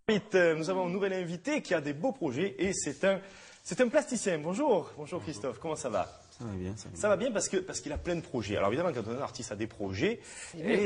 Nous avons un nouvel invité qui a des beaux projets et c'est un plasticien. Bonjour, bonjour Christophe, comment ça va? Ça va bien, ça va bien. Ça va bien parce qu'il a plein de projets. Alors évidemment, quand un artiste a des projets,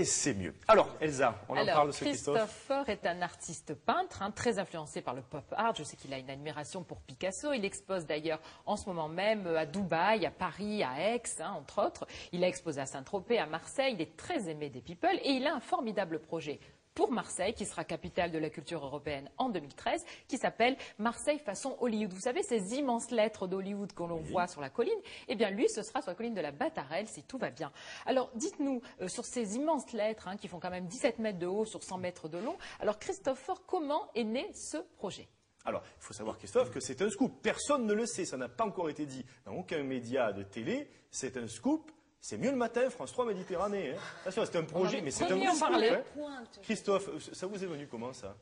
c'est mieux. Alors Elsa, on en parle de ce Christophe. Christophe est un artiste peintre, très influencé par le pop art. Je sais qu'il a une admiration pour Picasso. Il expose d'ailleurs en ce moment même à Dubaï, à Paris, à Aix, entre autres. Il a exposé à Saint-Tropez, à Marseille. Il est très aimé des people et il a un formidable projet pour Marseille, qui sera capitale de la culture européenne en 2013, qui s'appelle Marseille façon Hollywood. Vous savez, ces immenses lettres d'Hollywood que l'on voit sur la colline, eh bien lui, ce sera sur la colline de la Battarelle, si tout va bien. Alors, dites-nous, sur ces immenses lettres, qui font quand même 17 mètres de haut sur 100 mètres de long, alors Christophe, comment est né ce projet ? Alors, il faut savoir, Christophe, que c'est un scoop. Personne ne le sait, ça n'a pas encore été dit dans aucun média de télé. C'est un scoop. C'est mieux le matin, France 3 Méditerranée. Attention, c'est un projet, mais c'est un vrai scoop. Christophe, ça vous est venu comment, ça?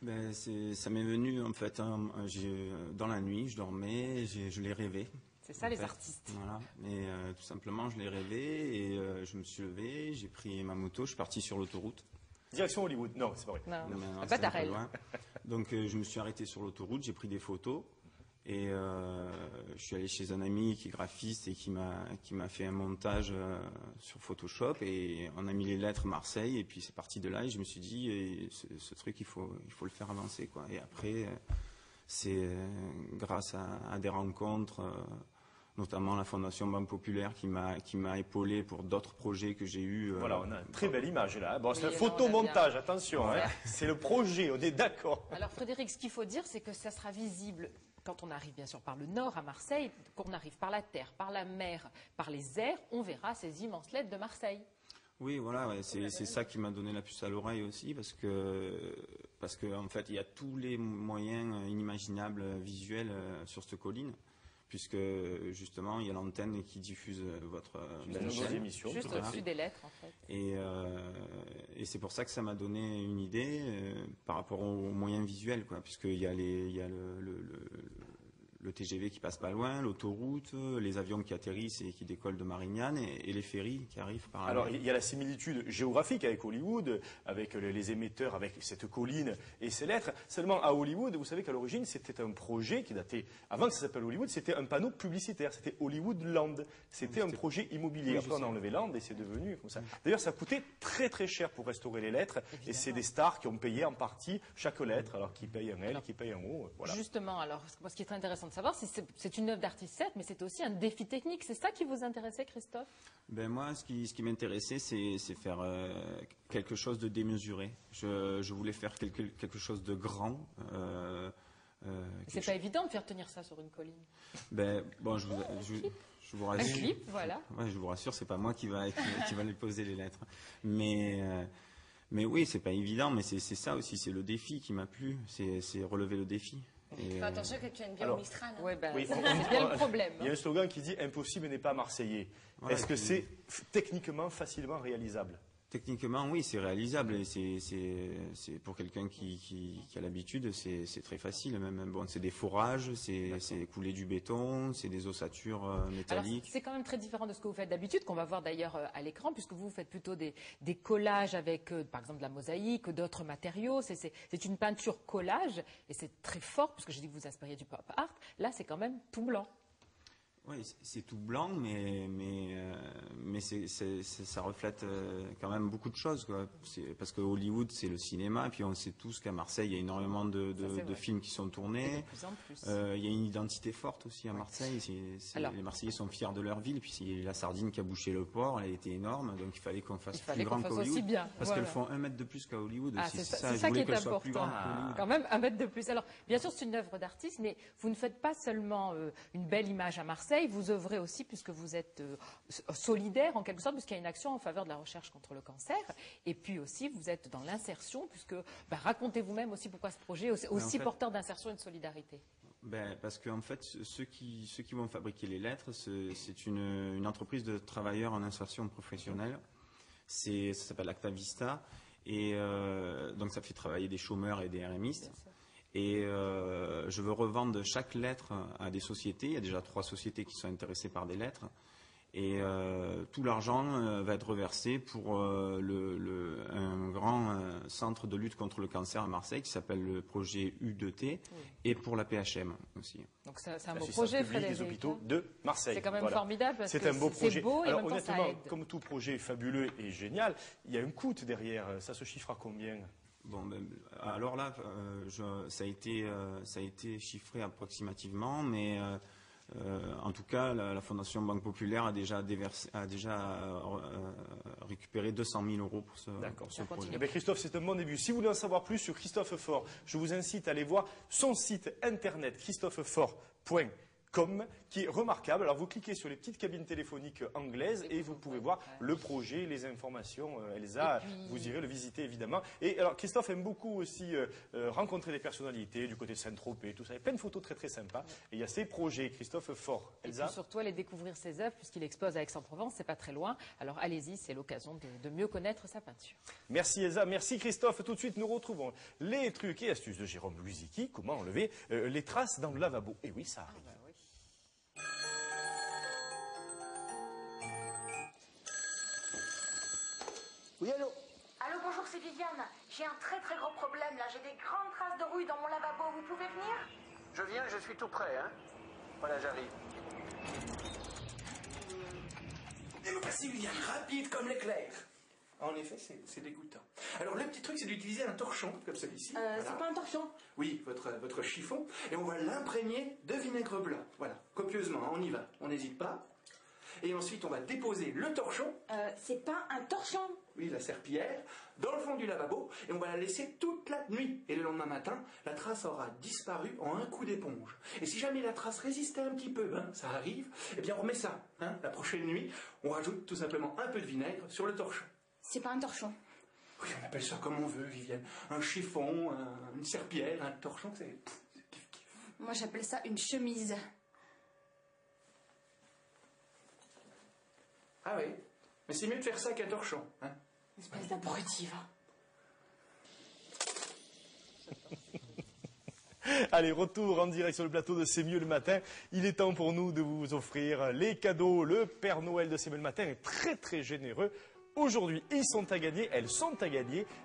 Ça m'est venu, en fait, dans la nuit, je dormais, je l'ai rêvé. C'est ça, les artistes. Voilà, et tout simplement, je l'ai rêvé, et je me suis levé, j'ai pris ma moto, je suis parti sur l'autoroute. Direction Hollywood. Non, c'est pas vrai. Non, Non, Battarelle. Donc, je me suis arrêté sur l'autoroute, j'ai pris des photos. Et je suis allé chez un ami qui est graphiste et qui m'a fait un montage sur Photoshop et on a mis les lettres Marseille et puis c'est parti de là et je me suis dit ce truc il faut le faire avancer quoi. Et après c'est grâce à des rencontres notamment la Fondation Banque Populaire qui m'a épaulé pour d'autres projets que j'ai eus. Voilà, on a une très belle image là. Bon, c'est un photomontage, attention, c'est le projet, on est d'accord. Alors Frédéric, ce qu'il faut dire, c'est que ça sera visible quand on arrive bien sûr par le nord à Marseille, qu'on arrive par la terre, par la mer, par les airs, on verra ces immenses lettres de Marseille. Oui, voilà, c'est ça qui m'a donné la puce à l'oreille aussi, parce que en fait, il y a tous les moyens inimaginables visuels sur cette colline, puisque justement, il y a l'antenne qui diffuse votre émission. Juste au-dessus des lettres, en fait. Et c'est pour ça que ça m'a donné une idée par rapport aux moyens visuels, quoi, puisqu'il y a le TGV qui passe pas loin, l'autoroute, les avions qui atterrissent et qui décollent de Marignane et les ferries qui arrivent par là. Alors, il y a la similitude géographique avec Hollywood, avec les émetteurs, avec cette colline et ces lettres. Seulement, à Hollywood, vous savez qu'à l'origine, c'était un projet qui datait, avant que ça s'appelle Hollywood, c'était un panneau publicitaire, c'était Hollywood Land. C'était un projet immobilier. Après, on a enlevé Land et c'est devenu comme ça. D'ailleurs, ça coûtait très très cher pour restaurer les lettres. Évidemment. Et c'est des stars qui ont payé en partie chaque lettre, alors qui payent un L, qui payent un O. Voilà. Justement, alors, ce qui est très intéressant de savoir, c'est une œuvre d'artiste, certes, mais c'est aussi un défi technique. C'est ça qui vous intéressait, Christophe? Moi, ce qui m'intéressait, c'est faire quelque chose de démesuré. Je voulais faire quelque chose de grand. C'est pas évident de faire tenir ça sur une colline. Bon, je vous rassure. Un clip, voilà. Ouais, je vous rassure, c'est pas moi qui va lui poser les lettres. Mais oui, c'est pas évident, mais c'est ça aussi, c'est le défi qui m'a plu, c'est relever le défi. Attention que tu aimes bien au Mistral. Oui, c'est bien le problème. Il y a un slogan qui dit « Impossible n'est pas marseillais ». Voilà, est-ce que c'est techniquement facilement réalisable? Techniquement, oui, c'est réalisable et c'est pour quelqu'un qui a l'habitude, c'est très facile. Même bon, c'est des fourrages, c'est couler du béton, c'est des ossatures métalliques. C'est quand même très différent de ce que vous faites d'habitude, qu'on va voir d'ailleurs à l'écran, puisque vous faites plutôt des collages avec, par exemple, de la mosaïque, d'autres matériaux. C'est une peinture collage et c'est très fort, puisque j'ai dit que vous inspiriez du pop art. Là, c'est quand même tout blanc. Oui, c'est tout blanc, mais ça reflète quand même beaucoup de choses, quoi. Parce que Hollywood, c'est le cinéma, et puis on sait tous qu'à Marseille, il y a énormément de films qui sont tournés. De plus en plus. Il y a une identité forte aussi à Marseille. Les Marseillais sont fiers de leur ville, puis la sardine qui a bouché le port, elle était énorme, donc il fallait qu'on fasse plus grand qu'à Hollywood. Bien, parce qu'elles font 1 mètre de plus qu'à Hollywood aussi. C'est ça qui est important. Quand même 1 mètre de plus. Alors, bien sûr, c'est une œuvre d'artiste, mais vous ne faites pas seulement une belle image à Marseille, vous œuvrez aussi, puisque vous êtes solidaire en quelque sorte, puisqu'il y a une action en faveur de la recherche contre le cancer, et puis aussi vous êtes dans l'insertion, puisque racontez vous-même aussi pourquoi ce projet est aussi porteur d'insertion et de solidarité. Parce qu'en fait, ceux qui vont fabriquer les lettres, c'est une entreprise de travailleurs en insertion professionnelle. Ça s'appelle Acta Vista, et donc ça fait travailler des chômeurs et des RMistes. Et je veux revendre chaque lettre à des sociétés. Il y a déjà 3 sociétés qui sont intéressées par des lettres. Et tout l'argent va être reversé pour un grand centre de lutte contre le cancer à Marseille qui s'appelle le projet U2T et pour la PHM aussi. Donc c'est un beau projet, Frédéric. Des hôpitaux de Marseille. C'est quand même formidable parce que c'est un beau projet. C'est beau et alors en même temps, ça honnêtement, aide. comme tout projet fabuleux et génial, il y a un coût derrière. Ça se chiffre à combien? Bon, alors là, ça a été chiffré approximativement, mais en tout cas, la Fondation Banque Populaire a déjà récupéré 200 000 euros pour ce projet. Eh bien, Christophe, c'est un bon début. Si vous voulez en savoir plus sur Christophe Faure, je vous incite à aller voir son site internet christophefaure.com qui est remarquable. Alors vous cliquez sur les petites cabines téléphoniques anglaises et vous pouvez voir le projet, les informations. Elsa, vous irez le visiter évidemment. Et alors Christophe aime beaucoup aussi rencontrer des personnalités du côté de Saint-Tropez, tout ça. Il y a plein de photos très très sympas. Et il y a ces projets, Christophe Faure. Elsa. Et puis surtout aller découvrir ses œuvres puisqu'il expose à Aix-en-Provence, c'est pas très loin. Alors allez-y, c'est l'occasion de mieux connaître sa peinture. Merci Elsa, merci Christophe. Tout de suite nous retrouvons les trucs et astuces de Jérôme Louisiki. Comment enlever les traces dans le lavabo. Et oui, ça arrive. Oui, allô? Allô, bonjour, c'est Viviane. J'ai un très très gros problème là. J'ai des grandes traces de rouille dans mon lavabo. Vous pouvez venir? Je viens, je suis tout prêt, hein? Voilà, j'arrive. Et me voici, Viviane, rapide comme l'éclair. En effet, c'est dégoûtant. Alors, le petit truc, c'est d'utiliser un torchon, comme celui-ci. Voilà. C'est pas un torchon? Oui, votre chiffon. Et on va l'imprégner de vinaigre blanc. Voilà, copieusement, on y va. On n'hésite pas. Et ensuite, on va déposer le torchon. C'est pas un torchon. Oui, la serpillière, dans le fond du lavabo, et on va la laisser toute la nuit. Et le lendemain matin, la trace aura disparu en un coup d'éponge. Et si jamais la trace résistait un petit peu, hein, ça arrive, eh bien on remet ça. Hein, la prochaine nuit, on rajoute tout simplement un peu de vinaigre sur le torchon. C'est pas un torchon. Oui, on appelle ça comme on veut, Viviane. Un chiffon, une serpillière, un torchon, c'est kiff kiff. Moi, j'appelle ça une chemise. Ah oui, mais c'est mieux de faire ça qu'un torchon, hein. Espèce d'abruti, va. Allez, retour en direct sur le plateau de C'est mieux le matin. Il est temps pour nous de vous offrir les cadeaux. Le Père Noël de C'est mieux le matin est très très généreux. Aujourd'hui, elles sont à gagner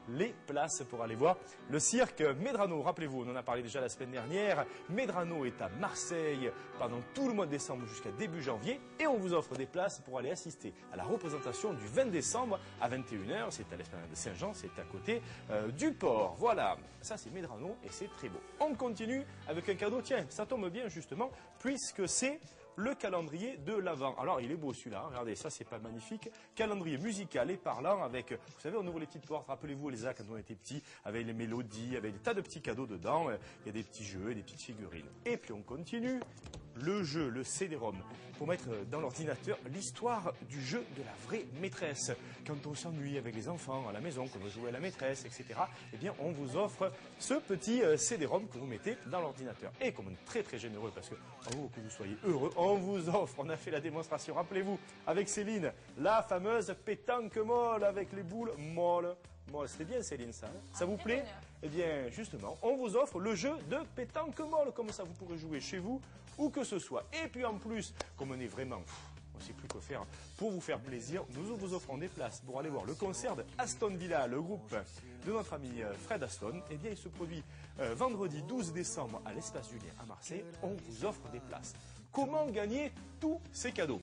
les places pour aller voir le cirque Medrano. Rappelez-vous, on en a parlé déjà la semaine dernière. Medrano est à Marseille pendant tout le mois de décembre jusqu'à début janvier. Et on vous offre des places pour aller assister à la représentation du 20 décembre à 21h. C'est à l'esplanade de Saint-Jean, c'est à côté du port. Voilà, ça c'est Medrano et c'est très beau. On continue avec un cadeau. Tiens, ça tombe bien justement puisque c'est le calendrier de l'Avent. Alors, il est beau celui-là, hein. Regardez, ça c'est pas magnifique. Calendrier musical et parlant avec, vous savez, on ouvre les petites portes. Rappelez-vous, Elsa, quand on était petits, avec les mélodies, avec des tas de petits cadeaux dedans. Il y a des petits jeux et des petites figurines. Et puis on continue. Le jeu, le CD-ROM, pour mettre dans l'ordinateur l'histoire du jeu de la vraie maîtresse. Quand on s'ennuie avec les enfants à la maison, qu'on veut jouer à la maîtresse, etc., eh bien, on vous offre ce petit CD-ROM que vous mettez dans l'ordinateur. Et comme on est très très généreux, parce que, oh, que vous soyez heureux, on vous offre, on a fait la démonstration, rappelez-vous, avec Céline, la fameuse pétanque molle avec les boules molles. Bon, c'était bien Céline ça, hein? Ça vous plaît? Eh bien justement, on vous offre le jeu de pétanque molle, comme ça vous pourrez jouer chez vous, où que ce soit. Et puis en plus, comme on est vraiment, on ne sait plus quoi faire, pour vous faire plaisir, nous vous offrons des places pour aller voir le concert de Aston Villa, le groupe de notre ami Fred Aston. Eh bien il se produit vendredi 12 décembre à l'Espace Julien à Marseille, on vous offre des places. Comment gagner tous ces cadeaux?